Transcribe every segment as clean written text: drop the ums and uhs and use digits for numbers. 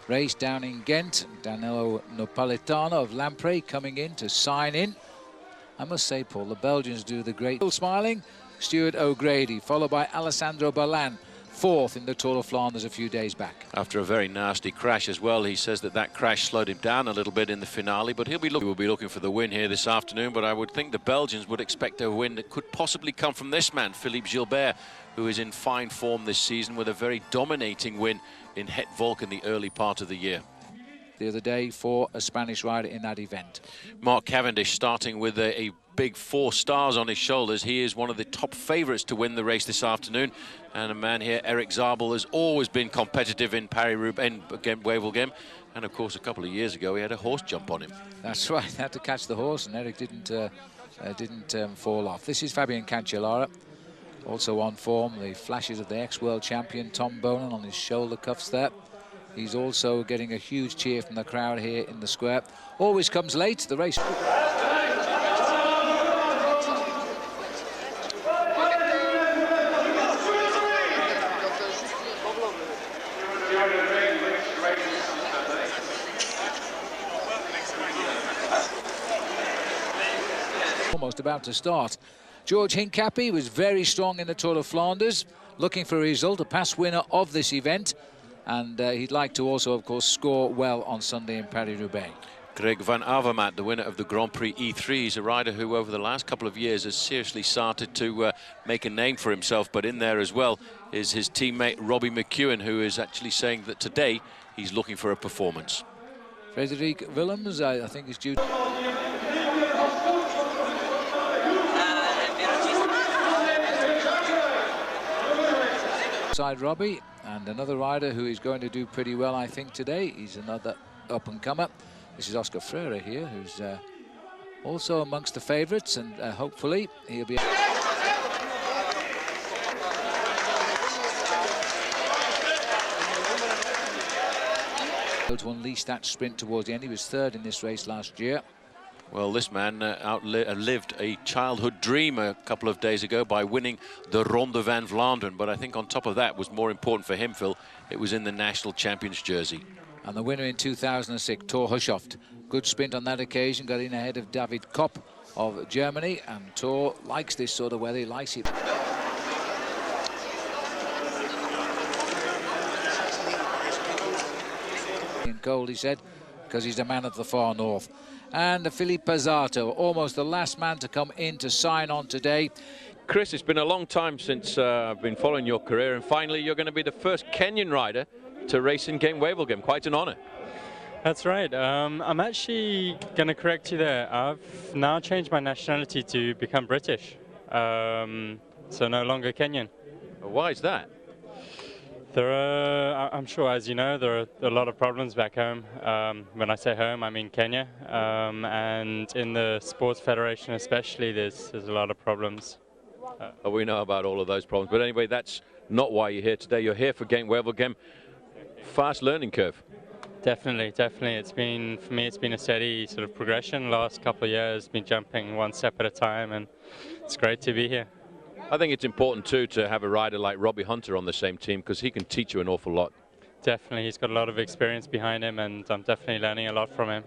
race down in Ghent. Danilo Napolitano of Lampre coming in to sign in. I must say, Paul, the Belgians do the great. Still smiling, Stuart O'Grady, followed by Alessandro Ballan, fourth in the Tour of Flanders a few days back. After a very nasty crash as well. He says that that crash slowed him down a little bit in the finale, but he'll be looking for the win here this afternoon. But I would think the Belgians would expect a win that could possibly come from this man, Philippe Gilbert, who is in fine form this season with a very dominating win in Het Volk in the early part of the year. The other day for a Spanish rider in that event. Mark Cavendish starting with a big 4 stars on his shoulders. He is one of the top favourites to win the race this afternoon. And a man here, Erik Zabel, has always been competitive in Paris-Roubaix and Gent-Wevelgem. And of course, a couple of years ago, he had a horse jump on him. That's right, had to catch the horse, and Erik didn't fall off. This is Fabian Cancellara, also on form. The flashes of the ex-world champion Tom Bonan on his shoulder cuffs there. He's also getting a huge cheer from the crowd here in the square. Always comes late, the race. Almost about to start. George Hincapie was very strong in the Tour of Flanders, looking for a result, a past winner of this event. And he'd like to also, of course, score well on Sunday in Paris-Roubaix. Greg van Avermaet, the winner of the Grand Prix E3, is a rider who over the last couple of years has seriously started to make a name for himself. But in there as well is his teammate Robbie McEwen, who is actually saying that today he's looking for a performance. Frederik Willems, I think, is due. Side Robbie, and another rider who is going to do pretty well, I think, today. He's another up-and-comer. This is Oscar Freire here, who's also amongst the favourites, and hopefully he'll be to unleash that sprint towards the end. He was third in this race last year. Well, this man outlived a childhood dream a couple of days ago by winning the Ronde van Vlaanderen. But I think on top of that was more important for him, Phil, it was in the national champions jersey. And the winner in 2006, Thor Hushovd. Good sprint on that occasion, got in ahead of David Kopp of Germany. And Thor likes this sort of weather, he likes it. In cold, he said, because he's a man of the far north. And Philippe Pozzato, almost the last man to come in to sign on today. Chris, it's been a long time since I've been following your career, and finally you're going to be the first Kenyan rider to race in Gent-Wevelgem. Quite an honour. That's right. I'm actually going to correct you there. I've now changed my nationality to become British, so no longer Kenyan. Why is that? There are, I'm sure, as you know, there are a lot of problems back home. When I say home, I mean Kenya, and in the sports federation especially, there's a lot of problems. We know about all of those problems, but anyway, that's not why you're here today. You're here for Gent-Wevelgem. Fast learning curve. Definitely, definitely. It's been, for me, it's been a steady sort of progression. Last couple of years, been jumping one step at a time, and it's great to be here. I think it's important too to have a rider like Robbie Hunter on the same team, because he can teach you an awful lot. Definitely, he's got a lot of experience behind him, and I'm definitely learning a lot from him.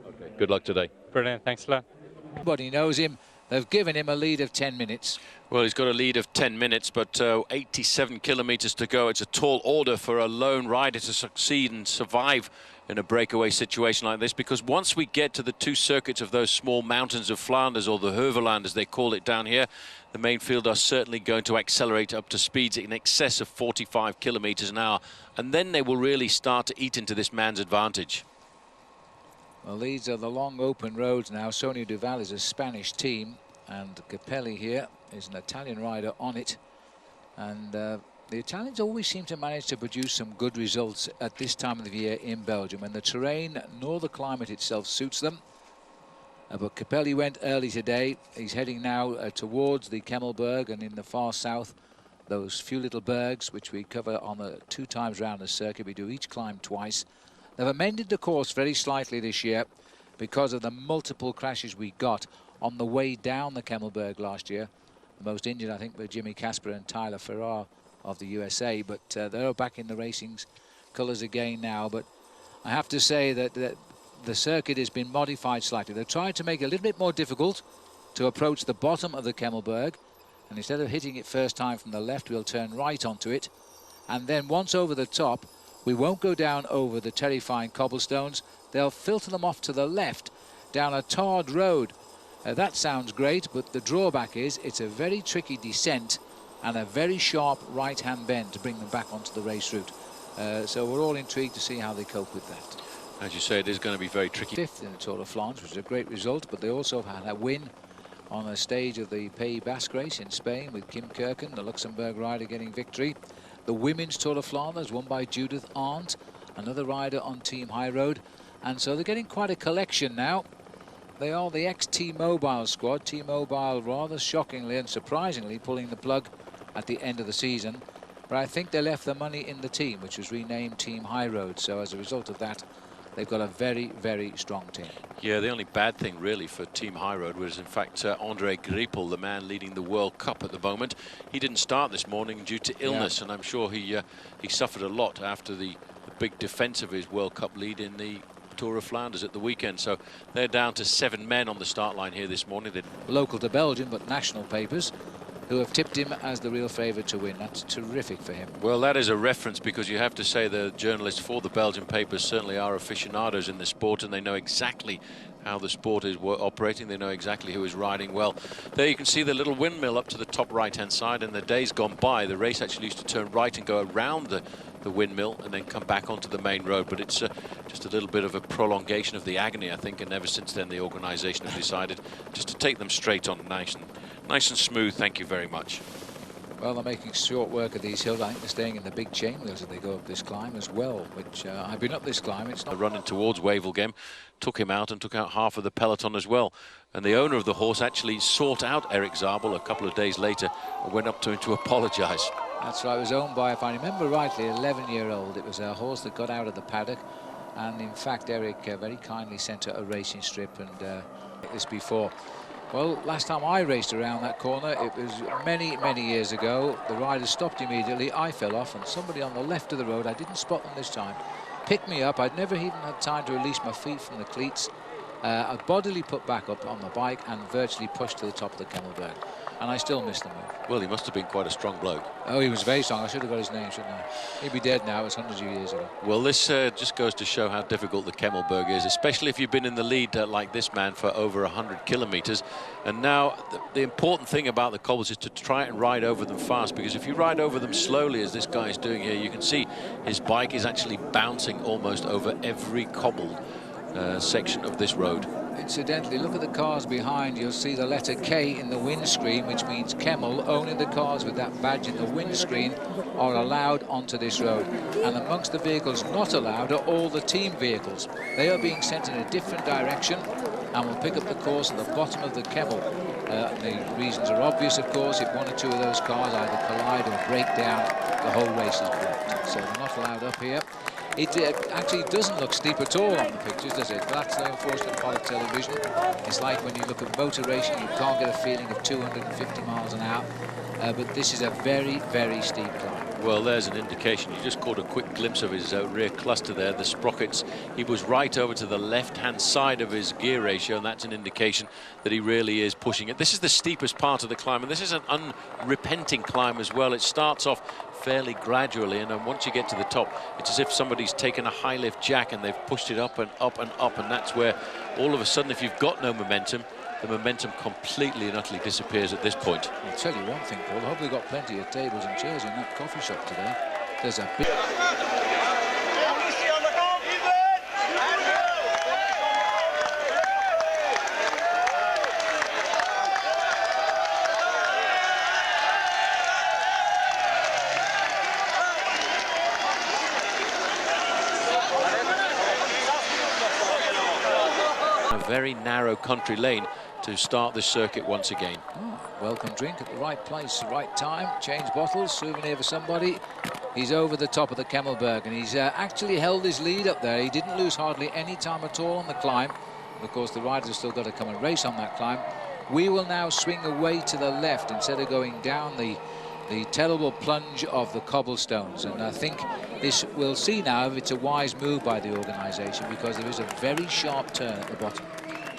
Okay, good luck today. Brilliant, thanks a lot. Everybody knows him. They've given him a lead of 10 minutes. Well, he's got a lead of 10 minutes, but 87 kilometres to go. It's a tall order for a lone rider to succeed and survive in a breakaway situation like this, because once we get to the 2 circuits of those small mountains of Flanders, or the Heuvelland as they call it down here, the main field are certainly going to accelerate up to speeds in excess of 45 kilometres an hour, and then they will really start to eat into this man's advantage. Well, these are the long open roads now. Sonia Duval is a Spanish team, and Capelli here is an Italian rider on it. And the Italians always seem to manage to produce some good results at this time of the year in Belgium, and the terrain nor the climate itself suits them. But Capelli went early today. He's heading now towards the Kemmelberg, and in the far south, those few little bergs which we cover on the 2 times round the circuit. We do each climb twice. They've amended the course very slightly this year because of the multiple crashes we got on the way down the Kemmelberg last year. The most injured, I think, were Jimmy Casper and Tyler Farrar of the USA, but they're back in the racings colours again now, but I have to say that the circuit has been modified slightly. They've tried to make it a little bit more difficult to approach the bottom of the Kemmelberg, and instead of hitting it first time from the left, we'll turn right onto it, and then once over the top, we won't go down over the terrifying cobblestones. They'll filter them off to the left down a tarred road. That sounds great, but the drawback is it's a very tricky descent and a very sharp right-hand bend to bring them back onto the race route. So we're all intrigued to see how they cope with that. As you say, it is going to be very tricky. 5th in the Tour of Flanders, which is a great result, but they also had a win on a stage of the Pays Basque race in Spain with Kim Kirken, the Luxembourg rider, getting victory. The Women's Tour of Flanders won by Judith Arndt, another rider on Team High Road, and so they're getting quite a collection now. They are the ex-T-Mobile squad. T-Mobile rather shockingly and surprisingly pulling the plug at the end of the season, but I think they left the money in the team, which was renamed Team High Road. So as a result of that, they've got a very, very strong team. Yeah, the only bad thing really for Team High Road was in fact André Greipel, the man leading the World Cup at the moment. He didn't start this morning due to illness, and I'm sure he suffered a lot after the big defence of his World Cup lead in the Tour of Flanders at the weekend. So they're down to 7 men on the start line here this morning. Local to Belgium, but national papers who have tipped him as the real favourite to win. That's terrific for him. Well, that is a reference, because you have to say the journalists for the Belgian papers certainly are aficionados in the sport, and they know exactly how the sport is operating. They know exactly who is riding well. There you can see the little windmill up to the top right-hand side. In the days gone by, the race actually used to turn right and go around the windmill and then come back onto the main road, but it's just a little bit of a prolongation of the agony, I think, and ever since then the organisation has decided just to take them straight on, nice and smooth. Thank you very much. Well, they're making short work of these hills. I think they're staying in the big chain wheels as they go up this climb as well, which I've been up this climb. It's not running towards Wevelgem, took him out and took out half of the peloton as well. And the owner of the horse actually sought out Erik Zabel a couple of days later and went up to him to apologise. That's right. It was owned by, if I remember rightly, an 11-year-old. It was a horse that got out of the paddock, and in fact Erik very kindly sent her a racing strip and this before. Well, last time I raced around that corner, it was many, many years ago. The rider stopped immediately. I fell off, and somebody on the left of the road, I didn't spot them this time, picked me up. I'd never even had time to release my feet from the cleats. I bodily put back up on the bike and virtually pushed to the top of the Kemmelberg. And I still missed the move. Well, he must have been quite a strong bloke. Oh, he was very strong. I should have got his name, shouldn't I? He'd be dead now. It was hundreds of years ago. Well, this just goes to show how difficult the Kemmelberg is, especially if you've been in the lead like this man for over 100 kilometres. And now the important thing about the cobbles is to try and ride over them fast, because if you ride over them slowly, as this guy is doing here, you can see his bike is actually bouncing almost over every cobbled section of this road. Incidentally, look at the cars behind. You'll see the letter K in the windscreen, which means Kemmel. Only the cars with that badge in the windscreen are allowed onto this road. And amongst the vehicles not allowed are all the team vehicles. They are being sent in a different direction and will pick up the course at the bottom of the Kemmel. The reasons are obvious, of course. If one or two of those cars either collide or break down, the whole race is blocked. So they're not allowed up here. It actually doesn't look steep at all on the pictures, does it? But that's the unfortunate part of television. It's like when you look at motor racing, you can't get a feeling of 250 miles an hour. But this is a very, very steep climb. Well, there's an indication. You just caught a quick glimpse of his rear cluster there, the sprockets. He was right over to the left-hand side of his gear ratio, and that's an indication that he really is pushing it. This is the steepest part of the climb, and this is an unrepenting climb as well. It starts off fairly gradually, and then once you get to the top, it's as if somebody's taken a high lift jack and they've pushed it up and up and up, and that's where all of a sudden, if you've got no momentum, the momentum completely and utterly disappears at this point. I'll tell you one thing, Paul, I hope they've got plenty of tables and chairs in that coffee shop today. There's a big... Very narrow country lane to start this circuit once again. Oh, welcome drink at the right place, right time. Change bottles, souvenir for somebody. He's over the top of the Kemmelberg, and he's actually held his lead up there. He didn't lose hardly any time at all on the climb. Of course, the riders have still got to come and race on that climb. We will now swing away to the left instead of going down the the terrible plunge of the cobblestones. And I think this we'll see now if it's a wise move by the organisation, because there is a very sharp turn at the bottom.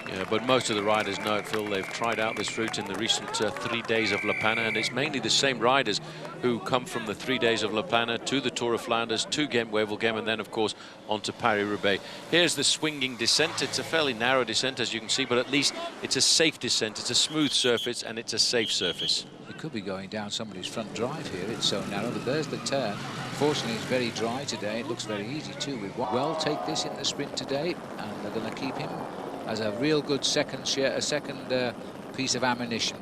Yeah, but most of the riders know it, Phil. They've tried out this route in the recent 3 days of La Panne, and it's mainly the same riders who come from the 3 days of La Panne to the Tour of Flanders, to Gent-Wevelgem, and then, of course, on to Paris-Roubaix. Here's the swinging descent. It's a fairly narrow descent, as you can see, but at least it's a safe descent. It's a smooth surface, and it's a safe surface. It could be going down somebody's front drive here. It's so narrow, but there's the turn. Fortunately, it's very dry today. It looks very easy, too. We well take this in the sprint today, and they're going to keep him as a real good second piece of ammunition.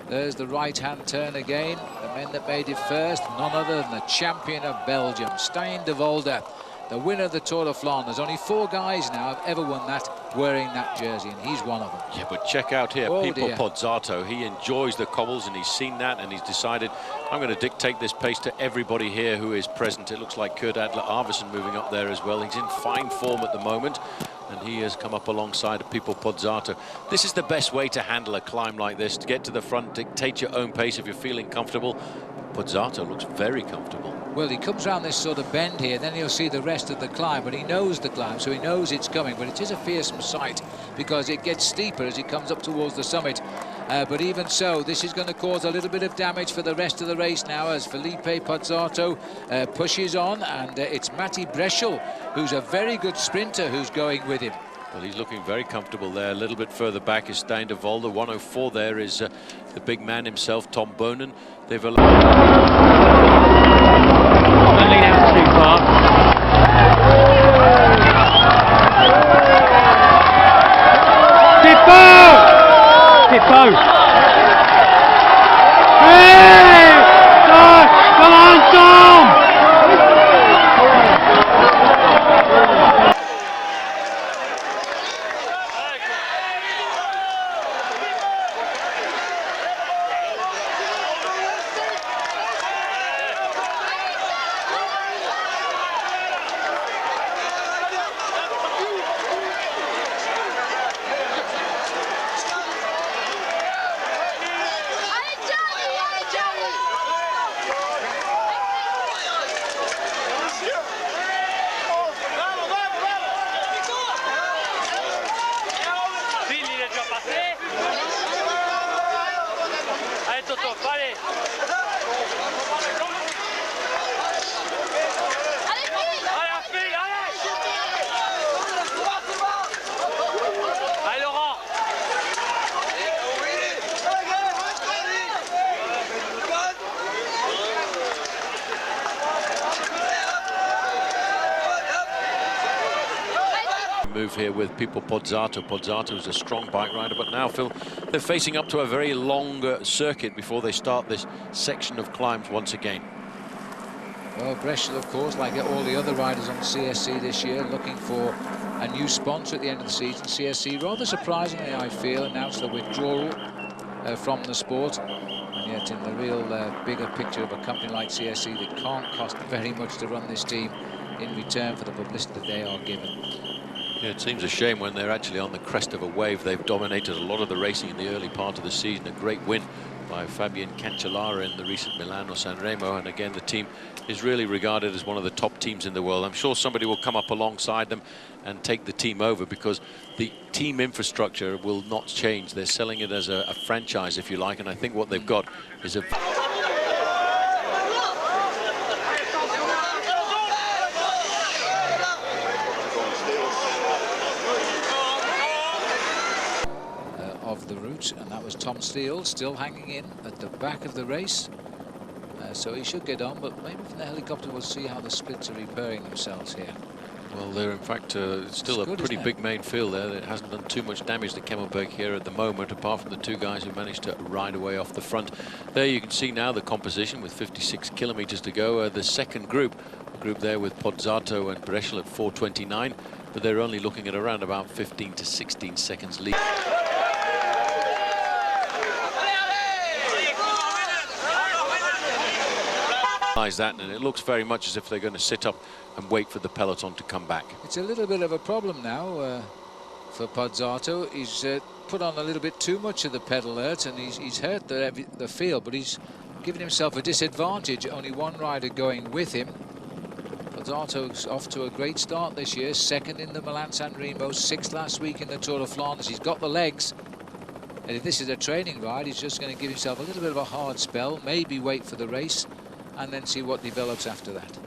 There's the right-hand turn again. The men that made it first, none other than the champion of Belgium, Deinze, the winner of the Tour of Flanders. Only 4 guys now have ever won that wearing that jersey, and he's one of them. Yeah, but check out here, Oh, Filippo dear. Pozzato. He enjoys the cobbles, and he's seen that, and he's decided, I'm going to dictate this pace to everybody here who is present. It looks like Kurt Adler Arvidsson moving up there as well. He's in fine form at the moment, and he has come up alongside of Filippo Pozzato. This is the best way to handle a climb like this, to get to the front, dictate your own pace if you're feeling comfortable. Pozzato looks very comfortable. Well, he comes around this sort of bend here, then he'll see the rest of the climb, but he knows the climb, so he knows it's coming. But it is a fearsome sight, because it gets steeper as he comes up towards the summit. But even so, this is going to cause a little bit of damage for the rest of the race now, as Filippo Pozzato pushes on, and it's Matti Breschel, who's a very good sprinter, who's going with him. Well, he's looking very comfortable there. A little bit further back is Deinze. 104 there is the big man himself, Tom Bonen. They've Lean out too far. Filippo! Hey! Come on, Tom! Move here with Filippo Pozzato. Pozzato is a strong bike rider, but now, Phil, they're facing up to a very long circuit before they start this section of climbs once again. Well, Breschel, of course, like all the other riders on CSC this year, looking for a new sponsor at the end of the season. CSC, rather surprisingly, I feel, announced the withdrawal from the sport. And yet, in the real bigger picture of a company like CSC, that can't cost very much to run this team in return for the publicity that they are given. Yeah, it seems a shame when they're actually on the crest of a wave. They've dominated a lot of the racing in the early part of the season. A great win by Fabian Cancellara in the recent Milano-San Remo, and again the team is really regarded as one of the top teams in the world. I'm sure somebody will come up alongside them and take the team over, because the team infrastructure will not change. They're selling it as a franchise, if you like, and I think what they've got is a of the route, and that was Tom Steele still hanging in at the back of the race, so he should get on, but maybe from the helicopter we'll see how the splits are repairing themselves here. Well, they're in fact still a pretty big main field there. It hasn't done too much damage to Kemmelberg here at the moment, apart from the 2 guys who managed to ride away off the front. There you can see now the composition with 56 kilometers to go. The second group there with Pozzato and Breschel at 4:29, but they're only looking at around about 15 to 16 seconds lead. That, and it looks very much as if they're going to sit up and wait for the peloton to come back. It's a little bit of a problem now for Pozzato. He's put on a little bit too much of the pedal hurt, and he's hurt the field, but he's giving himself a disadvantage, only one rider going with him. Pozzato's off to a great start this year, second in the Milan-San Remo, 6th last week in the Tour of Flanders. He's got the legs, and if this is a training ride, he's just going to give himself a little bit of a hard spell, maybe wait for the race, and then see what develops after that.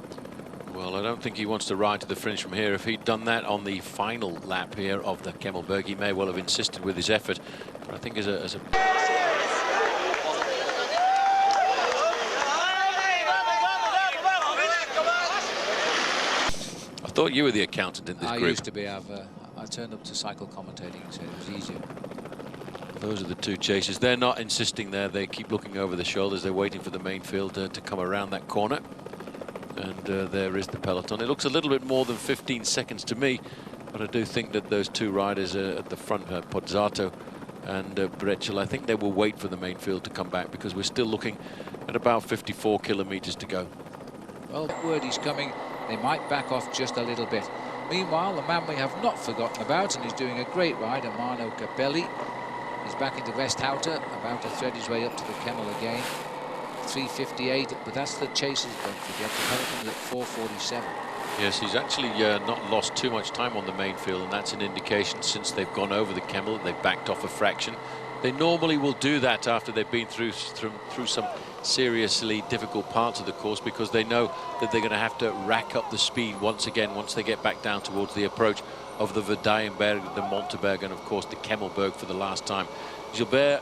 Well, I don't think he wants to ride to the finish from here. If he'd done that on the final lap here of the Kemmelberg, he may well have insisted with his effort. But I think as a I thought you were the accountant in this group. I used to be. I turned up to cycle commentating and said it was easier. Those are the two chasers. They're not insisting there. They keep looking over the shoulders. They're waiting for the main field to come around that corner. And there is the peloton. It looks a little bit more than 15 seconds to me, but I do think that those two riders at the front, Pozzato and Brecel, I think they will wait for the main field to come back, because we're still looking at about 54 kilometers to go. Well, word is coming. They might back off just a little bit. Meanwhile, the man we have not forgotten about, and he's doing a great ride, Armano Capelli. He's back into Westhouten, about to thread his way up to the Kemmel again. 3:58, but that's the chasers, don't forget. The peloton is at 4:47. Yes, he's actually not lost too much time on the main field, and that's an indication since they've gone over the Kemmel, they've backed off a fraction. They normally will do that after they've been through some seriously difficult parts of the course, because they know that they're going to have to rack up the speed once again once they get back down towards the approach of the Verdaienberg, the Monteberg, and of course the Kemmelberg for the last time. Gilbert,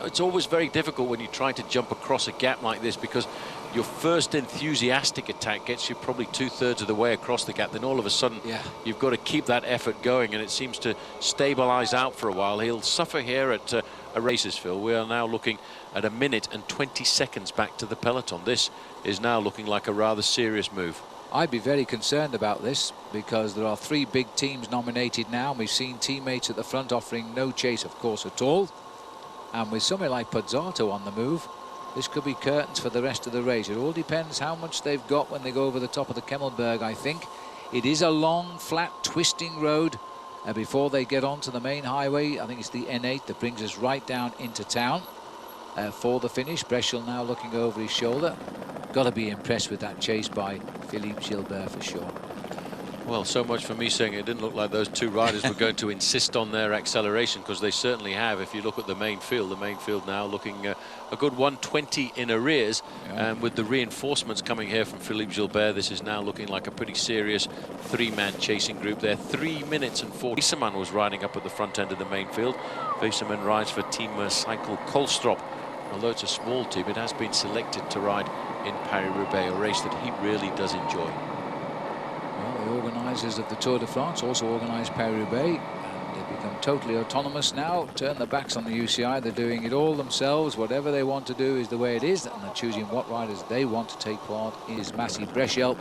it's always very difficult when you try to jump across a gap like this, because your first enthusiastic attack gets you probably 2/3 of the way across the gap. Then all of a sudden, you've got to keep that effort going, and it seems to stabilize out for a while. He'll suffer here at a races, Phil. We are now looking at 1 minute and 20 seconds back to the peloton. This is now looking like a rather serious move. I'd be very concerned about this, because there are 3 big teams nominated now. We've seen teammates at the front offering no chase, of course, at all. And with somebody like Pozzato on the move, this could be curtains for the rest of the race. It all depends how much they've got when they go over the top of the Kemmelberg, I think. It is a long, flat, twisting road before they get onto the main highway. I think it's the N8 that brings us right down into town for the finish. Brecel now looking over his shoulder. Got to be impressed with that chase by Philippe Gilbert for sure. Well, so much for me saying it didn't look like those two riders were going to insist on their acceleration, because they certainly have. If you look at the main field now looking a good 120 in arrears, and with the reinforcements coming here from Philippe Gilbert, this is now looking like a pretty serious 3-man chasing group there. 3 minutes and 40. Weissman was riding up at the front end of the main field. Weissman rides for Team Cycle Kohlstrop. Although it's a small team, it has been selected to ride in Paris-Roubaix, a race that he really does enjoy. The organisers of the Tour de France also organise Paris-Roubaix, and they've become totally autonomous now, turn their backs on the UCI. They're doing it all themselves. Whatever they want to do is the way it is, and they're choosing what riders they want to take part. Is Massi Brecel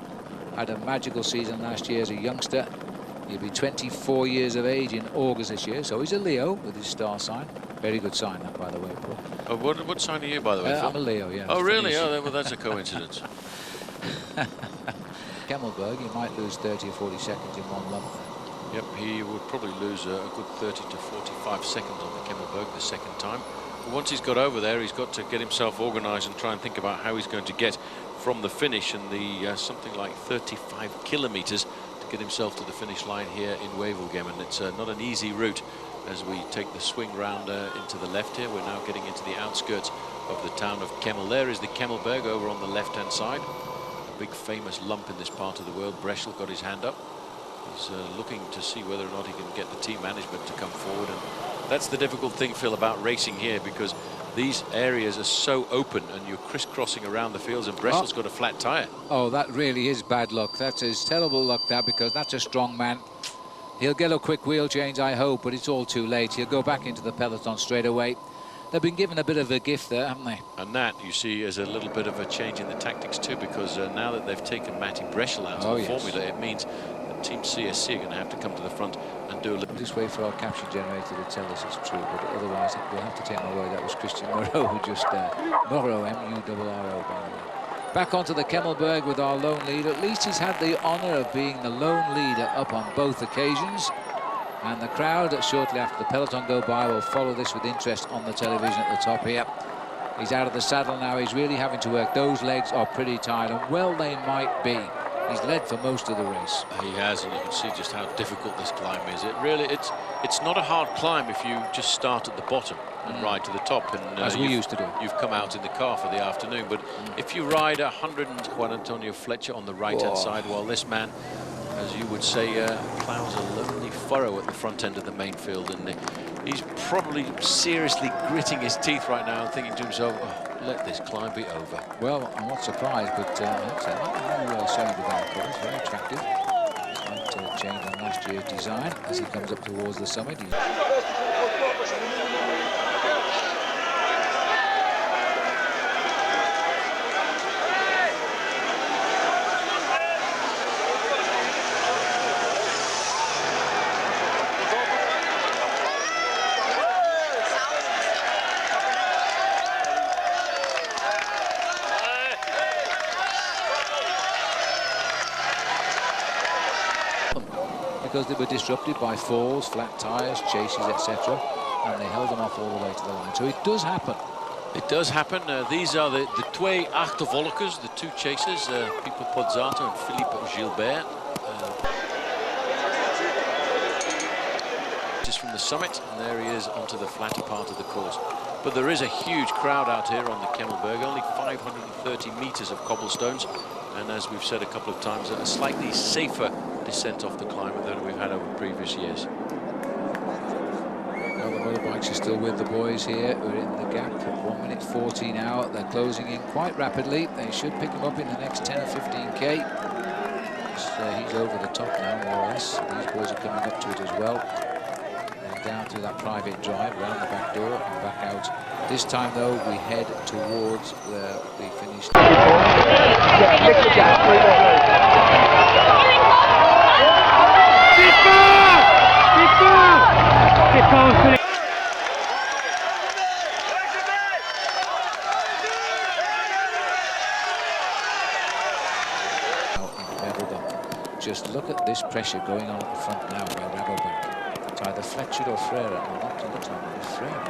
had a magical season last year as a youngster. He'll be 24 years of age in August this year, so he's a Leo with his star sign. Very good sign, that, by the way, Paul. What sign are you, by the way, Phil? I'm a Leo, yeah. Oh, really? Oh, well, that's a coincidence. Kemmelberg, he might lose 30 or 40 seconds in one lump. Yep, he would probably lose a good 30 to 45 seconds on the Kemmelberg the second time. But once he's got over there, he's got to get himself organised and try and think about how he's going to get from the finish, and the something like 35 kilometres to get himself to the finish line here in Wevelgem. And it's not an easy route as we take the swing round into the left here. We're now getting into the outskirts of the town of Kemmel. There is the Kemmelberg over on the left-hand side. Big famous lump in this part of the world. Brecel got his hand up. He's looking to see whether or not he can get the team management to come forward, and that's the difficult thing, Phil, about racing here, because these areas are so open and you're crisscrossing around the fields, and Bressel's got a flat tyre. Oh, that really is bad luck. That's his terrible luck, that, because that's a strong man. He'll get a quick wheel change, I hope, but it's all too late. He'll go back into the peloton straight away. They've been given a bit of a gift there, haven't they? And that, you see, is a little bit of a change in the tactics too, because now that they've taken Matti Brecel out of the formula, it means that Team CSC are going to have to come to the front and do a little... We'll just wait for our caption generator to tell us it's true, but otherwise we'll have to take my word. That was Christian Moreau who just... Moreau, M-U-R-R-O, by the way. Back onto the Kemmelberg with our lone leader. At least he's had the honour of being the lone leader up on both occasions. And the crowd, shortly after the peloton go by, will follow this with interest on the television at the top here. He's out of the saddle now. He's really having to work. Those legs are pretty tired, and well they might be. He's led for most of the race. He has, and you can see just how difficult this climb is. It's not a hard climb if you just start at the bottom and ride to the top. And as we used to do. You've come out in the car for the afternoon, but if you ride 100 and Juan Antonio Fletcher on the right-hand side, while this man, as you would say, plows a lonely furrow at the front end of the main field, and he's probably seriously gritting his teeth right now and thinking to himself, oh, let this climb be over. Well, I'm not surprised, but Sony Duval is very attractive. Slight change on last year's design as he comes up towards the summit. Because they were disrupted by falls, flat tyres, chases, etc. And they held them off all the way to the line. So it does happen. It does happen. These are the twee achtervolgers, the two chasers, Filippo Pozzato and Filippo Gilbert. Just from the summit, and there he is onto the flatter part of the course. But there is a huge crowd out here on the Kemmelberg, only 530 meters of cobblestones. And as we've said a couple of times, a slightly safer descent off the climb than we've had over previous years. Well, the motorbikes are still with the boys here. We're in the gap at 1 minute 40 now. They're closing in quite rapidly. They should pick him up in the next 10 or 15k. He's over the top now, more or less. These boys are coming up to it as well. They're down through that private drive, round the back door and back out. This time, though, we head towards where we finished. Just look at this pressure going on at the front now by Rabobank. It's either Fletcher or Freire. It looks like Freire.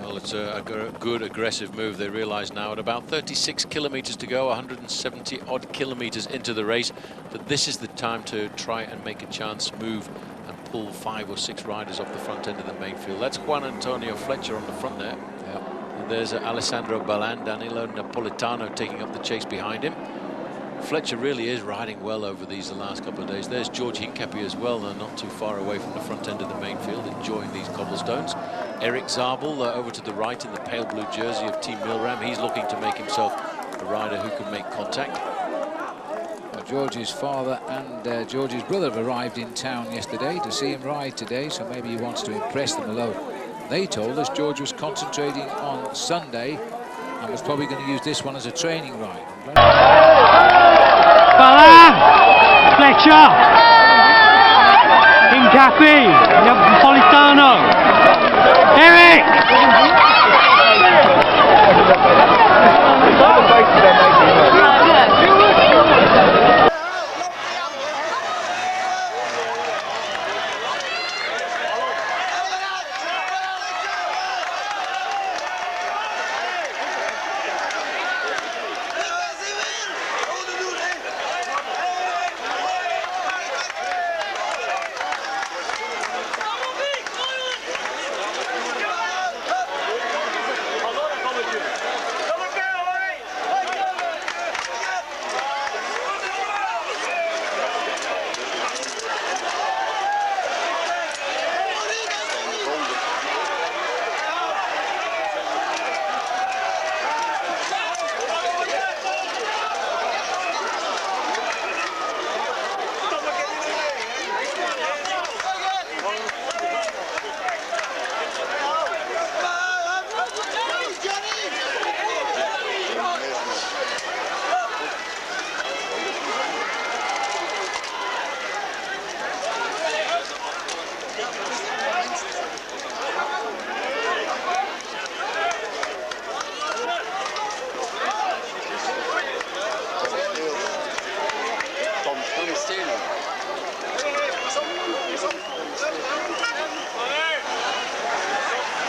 Well, it's a good aggressive move. They realise now at about 36 kilometres to go, 170 odd kilometres into the race, that this is the time to try and make a chance move and pull 5 or 6 riders off the front end of the main field. That's Juan Antonio Fletcher on the front there. Yeah. And there's Alessandro Ballan, Danilo Napolitano taking up the chase behind him. Fletcher really is riding well over the last couple of days. There's George Hincapie as well, not too far away from the front end of the main field, enjoying these cobblestones. Erik Zabel over to the right in the pale blue jersey of Team Milram. He's looking to make himself a rider who can make contact. Well, George's father and George's brother have arrived in town yesterday to see him ride today, so maybe he wants to impress them. Although they told us George was concentrating on Sunday and was probably going to use this one as a training ride. Ballan! Fletcher! Hincapie! Napolitano! Erik!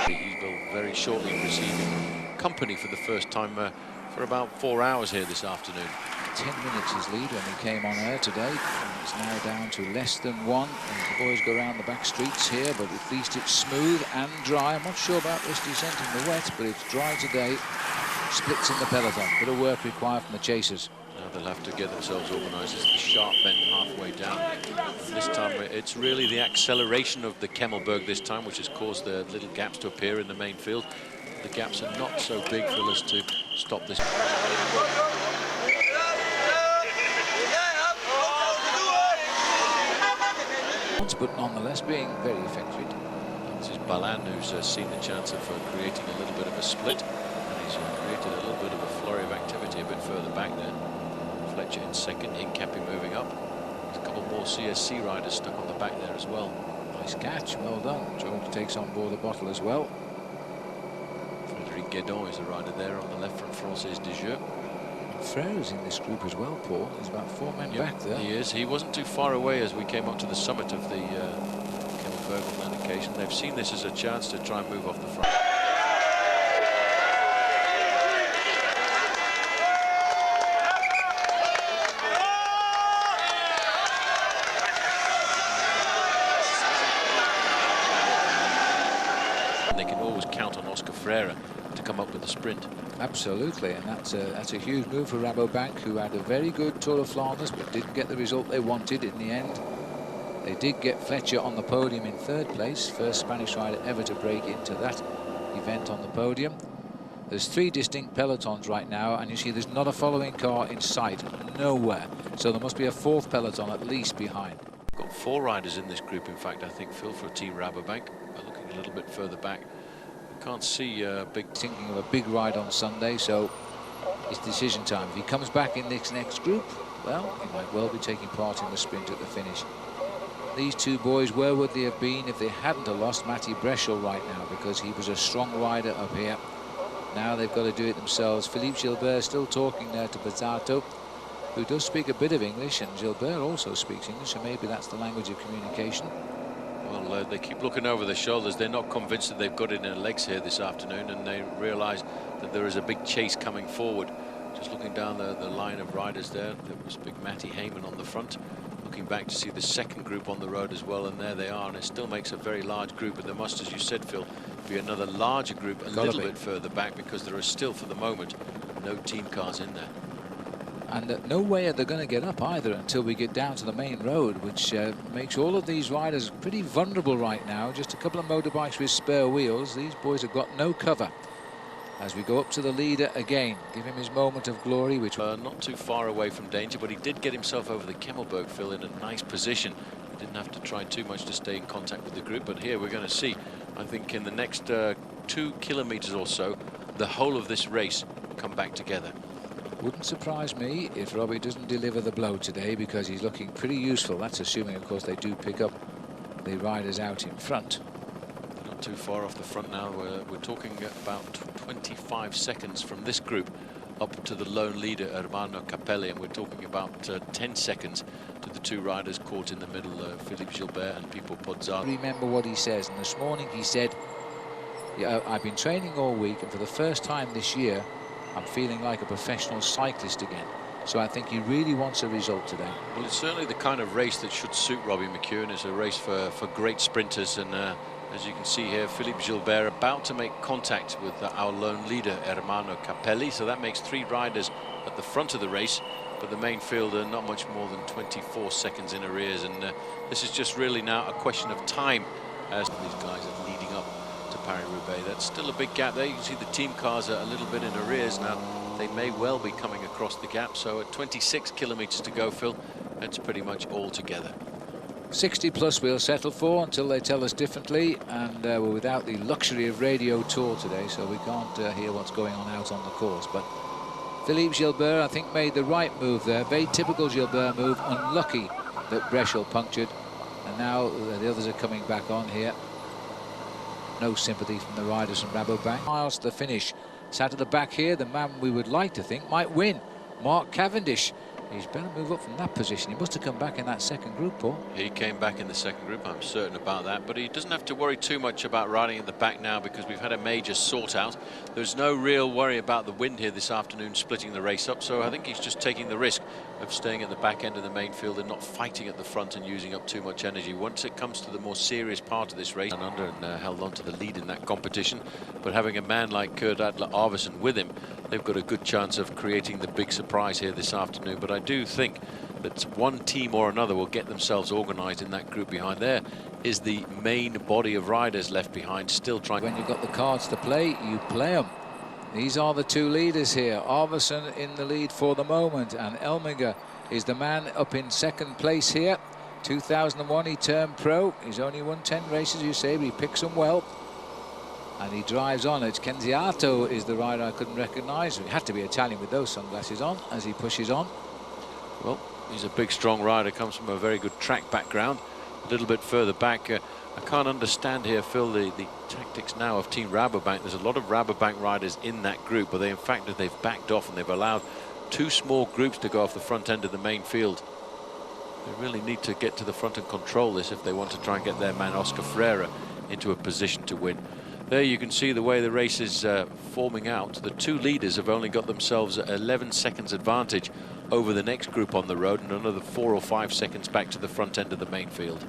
He will very shortly receive him. company for the first time for about 4 hours here this afternoon. 10 minutes his lead when he came on air today, and it's now down to less than 1, and the boys go around the back streets here, but at least it's smooth and dry. I'm not sure about this descent in the wet, but it's dry today. Splits in the peloton, bit of work required from the chasers. Now they'll have to get themselves organised. It's the sharp bend halfway down. This time it's really the acceleration of the Kemmelberg this time which has caused the little gaps to appear in the main field. The gaps are not so big for us to stop this. But nonetheless being very effective. This is Weylandt who's seen the chance of creating a little bit of a split, and he's created a little bit of a flurry of activity a bit further back there. Fletcher in second, Incapi moving up. There's a couple more CSC riders stuck on the back there as well. Nice catch, well done. George takes on board the bottle as well. Frédéric Guédon is a rider there on the left from Française de Jeu. Freire's in this group as well, Paul. There's about 4 men back there. He is. He wasn't too far away as we came up to the summit of the Kemmelberg on that occasion. They've seen this as a chance to try and move off the front. And they can always count on Oscar Freire to come up with the sprint. Absolutely, and that's a huge move for Rabobank, who had a very good Tour of Flanders but didn't get the result they wanted in the end. They did get Fletcher on the podium in 3rd place, first Spanish rider ever to break into that event on the podium. There's 3 distinct pelotons right now, and you see there's not a following car in sight, nowhere. So there must be a 4th peloton at least behind. We've got 4 riders in this group, in fact, I think, Phil, for Team Rabobank. Looking a little bit further back. Can't see big. Thinking of a big ride on Sunday, so it's decision time. If he comes back in this next group, well, he might well be taking part in the sprint at the finish. These 2 boys, where would they have been if they hadn't have lost Matty Breschel right now, because he was a strong rider up here. Now they've got to do it themselves. Philippe Gilbert still talking there to Pozzato, who does speak a bit of English, and Gilbert also speaks English, so maybe that's the language of communication. Well, they keep looking over their shoulders. They're not convinced that they've got it in their legs here this afternoon, and they realise that there is a big chase coming forward. Just looking down the line of riders there was big Matty Hammond on the front. Looking back to see the 2nd group on the road as well, and there they are, and it still makes a very large group, but there must, as you said, Phil, be another larger group a little bit further back, because there are still, for the moment, no team cars in there. And no way are they going to get up either until we get down to the main road, which makes all of these riders pretty vulnerable right now. Just a couple of motorbikes with spare wheels. These boys have got no cover. As we go up to the leader again, give him his moment of glory, which not too far away from danger, but he did get himself over the Kemmelberg, Phil, in a nice position. He didn't have to try too much to stay in contact with the group, but here we're going to see, I think, in the next 2 kilometers or so, the whole of this race come back together. Wouldn't surprise me if Robbie doesn't deliver the blow today, because he's looking pretty useful. That's assuming, of course, they do pick up the riders out in front. They're not too far off the front now. We're talking about 25 seconds from this group up to the lone leader, Hermano Capelli, and we're talking about 10 seconds to the 2 riders caught in the middle, Philippe Gilbert and Filippo Pozzato. Remember what he says, and this morning he said, yeah, I've been training all week, and for the first time this year, I'm feeling like a professional cyclist again. So I think he really wants a result today. Well, it's certainly the kind of race that should suit Robbie McEwen. It's a race for great sprinters, and as you can see here, Philippe Gilbert about to make contact with our lone leader, Hermano Capelli. So that makes 3 riders at the front of the race, but the main field are not much more than 24 seconds in arrears, and this is just really now a question of time as these guys are leading up to Paris-Roubaix. That's still a big gap there. You can see the team cars are a little bit in arrears now. They may well be coming across the gap. So at 26 kilometers to go, Phil, that's pretty much all together. 60 plus we'll settle for until they tell us differently, and we're without the luxury of radio tour today, so we can't hear what's going on out on the course. But Philippe Gilbert, I think, made the right move there. Very typical Gilbert move. Unlucky that Breschel punctured, and now the others are coming back on here. No sympathy from the riders from Rabobank. Miles to the finish. Sat at the back here, the man we would like to think might win, Mark Cavendish. He's better move up from that position. He must have come back in that second group, Paul. He came back in the second group, I'm certain about that, but he doesn't have to worry too much about riding at the back now because we've had a major sort out. There's no real worry about the wind here this afternoon splitting the race up, so I think he's just taking the risk of staying at the back end of the main field and not fighting at the front and using up too much energy. Once it comes to the more serious part of this race, and held on to the lead in that competition, but having a man like Kurt Adler-Arvesen with him, they've got a good chance of creating the big surprise here this afternoon. But I do think that one team or another will get themselves organised in that group behind. There is the main body of riders left behind, still trying. When you've got the cards to play, you play them. These are the two leaders here. Arvesen in the lead for the moment, and Elminger is the man up in second place here. 2001 he turned pro. He's only won 10 races, you say, but he picks them well. And he drives on. It's Kenziato is the rider I couldn't recognise. He had to be Italian with those sunglasses on as he pushes on. Well, he's a big, strong rider, comes from a very good track background. A little bit further back, I can't understand here, Phil, the tactics now of Team Rabobank. There's a lot of Rabobank riders in that group, but they, in fact, they've backed off and they've allowed two small groups to go off the front end of the main field. They really need to get to the front and control this if they want to try and get their man Oscar Freire into a position to win. There you can see the way the race is forming out. The two leaders have only got themselves 11 seconds advantage over the next group on the road, and another 4 or 5 seconds back to the front end of the main field.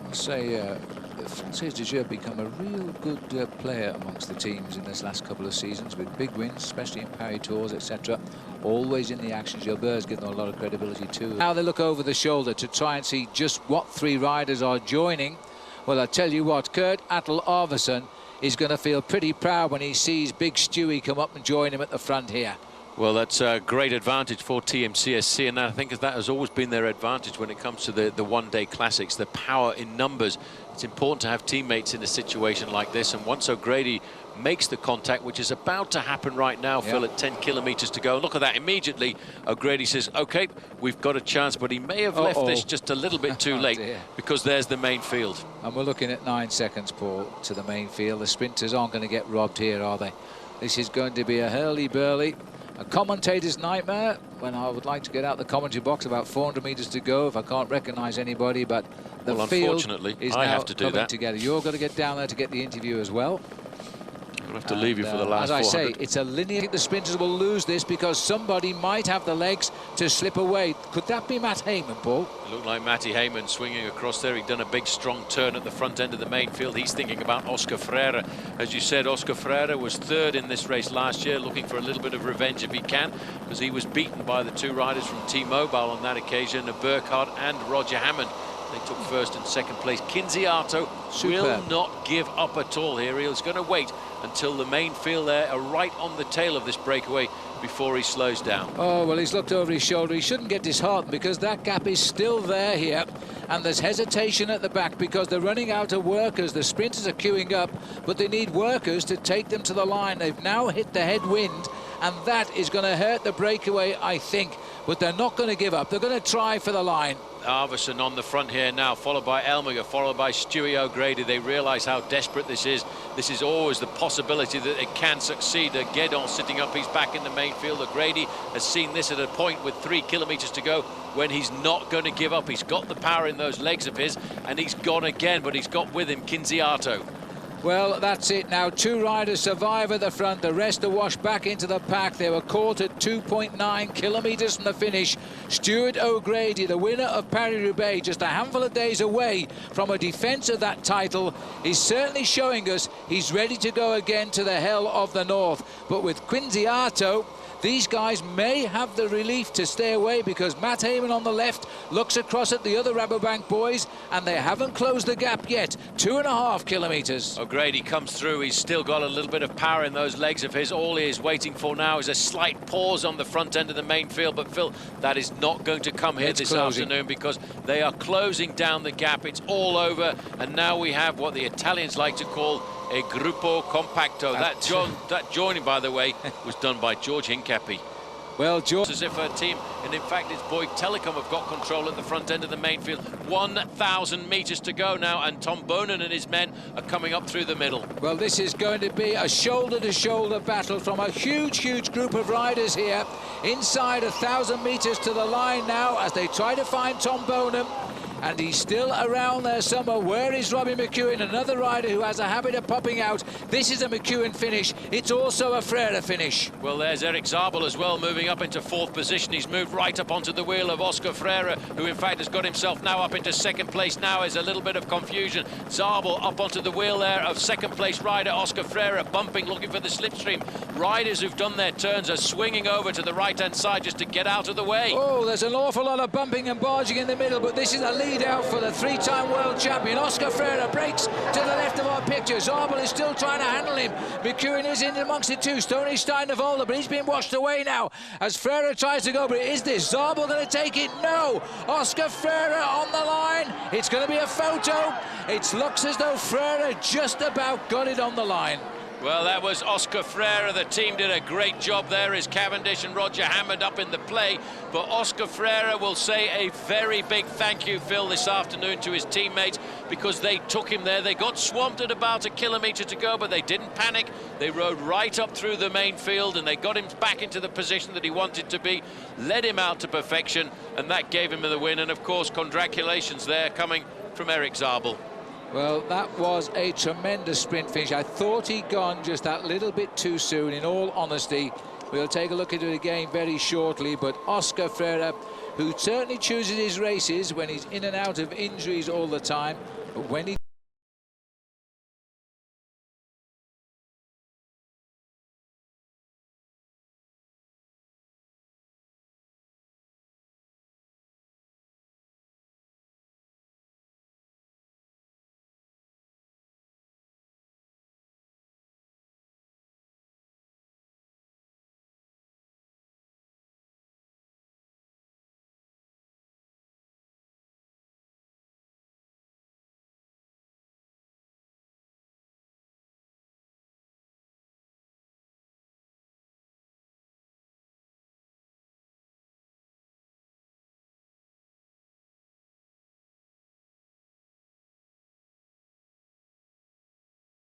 I'll say Francis de Jure become a real good player amongst the teams in this last couple of seasons with big wins, especially in Paris Tours, etc. Always in the action. Gilbert's given them a lot of credibility too. Now they look over the shoulder to try and see just what three riders are joining. Well, I tell you what, Kurt Adler-Arvesen is going to feel pretty proud when he sees Big Stewie come up and join him at the front here. Well, that's a great advantage for TMCSC, and I think that has always been their advantage when it comes to the one-day classics, the power in numbers. It's important to have teammates in a situation like this, and once O'Grady makes the contact, which is about to happen right now, Phil, at 10 kilometres to go. Look at that, immediately O'Grady says, OK, we've got a chance, but he may have left this just a little bit too late because there's the main field. And we're looking at 9 seconds, Paul, to the main field. The sprinters aren't going to get robbed here, are they? This is going to be a hurly-burly. A commentator's nightmare when I would like to get out the commentary box about 400 metres to go if I can't recognise anybody, but the field unfortunately, is I now have to do coming that together. You're going to get down there to get the interview as well. I'll have to leave you for the last 400. As I say, it's a linear. The sprinters will lose this because somebody might have the legs to slip away. Could that be Matt Heyman, Paul? It looked like Matty Heyman swinging across there. He'd done a big, strong turn at the front end of the main field. He's thinking about Oscar Freire. As you said, Oscar Freire was third in this race last year, looking for a little bit of revenge if he can, because he was beaten by the two riders from T-Mobile on that occasion, Burkhardt and Roger Hammond. They took first and second place. Kenziato will not give up at all here. He's going to wait until the main field there are right on the tail of this breakaway before he slows down. Oh, well, he's looked over his shoulder. He shouldn't get disheartened because that gap is still there here. And there's hesitation at the back because they're running out of workers. The sprinters are queuing up, but they need workers to take them to the line. They've now hit the headwind, and that is going to hurt the breakaway, I think. But they're not going to give up. They're going to try for the line. Arvesen on the front here now, followed by Elminger, followed by Stewie O'Grady. They realise how desperate this is. This is always the possibility that it can succeed. Guédon sitting up, he's back in the main field. O'Grady has seen this at a point with 3 kilometres to go when he's not going to give up. He's got the power in those legs of his, and he's gone again, but he's got with him Kenziato. Well, that's it now. 2 riders survive at the front. The rest are washed back into the pack. They were caught at 2.9 kilometres from the finish. Stuart O'Grady, the winner of Paris-Roubaix, just a handful of days away from a defence of that title, is certainly showing us he's ready to go again to the hell of the north. But with Kenziato, these guys may have the relief to stay away because Matt Heyman on the left looks across at the other Rabobank boys, and they haven't closed the gap yet. 2.5 kilometres. O'Grady comes through. He's still got a little bit of power in those legs of his. All he is waiting for now is a slight pause on the front end of the main field. But Phil, that is not going to come here this afternoon because they are closing down the gap. It's all over, and now we have what the Italians like to call a gruppo compacto. That joining, by the way, was done by George Hincapie. Well, George, as if her team and in fact it's Boyd Telecom have got control at the front end of the main field. 1,000 metres to go now, and Tom Bonen and his men are coming up through the middle. Well, this is going to be a shoulder-to-shoulder battle from a huge group of riders here. Inside 1,000 metres to the line now as they try to find Tom Bonen. And he's still around there somewhere. Where is Robbie McEwen, another rider who has a habit of popping out? This is a McEwen finish. It's also a Freire finish. Well, there's Erik Zabel as well, moving up into 4th position. He's moved right up onto the wheel of Oscar Freire, who in fact has got himself now up into 2nd place. Now is a little bit of confusion. Zabel up onto the wheel there of 2nd place rider Oscar Freire, bumping, looking for the slipstream. Riders who've done their turns are swinging over to the right-hand side just to get out of the way. Oh, there's an awful lot of bumping and barging in the middle, but this is a lead out for the 3-time world champion. Oscar Freire breaks to the left of our picture. Zabel is still trying to handle him. McEwen is in amongst the two. Stoney Steiner-Volder, but he's been washed away now as Freire tries to go. But is this Zabel going to take it? No. Oscar Freire on the line. It's going to be a photo. It looks as though Freire just about got it on the line. Well, that was Oscar Freire. The team did a great job there as Cavendish and Roger Hammond up in the play. But Oscar Freire will say a very big thank you, Phil, this afternoon to his teammates, because they took him there. They got swamped at about 1 kilometre to go, but they didn't panic. They rode right up through the main field, and they got him back into the position that he wanted to be, led him out to perfection, and that gave him the win. And, of course, congratulations there coming from Erik Zabel. Well, that was a tremendous sprint finish. I thought he'd gone just that little bit too soon, in all honesty. We'll take a look at it again very shortly, but Oscar Freire, who certainly chooses his races when he's in and out of injuries all the time, but when he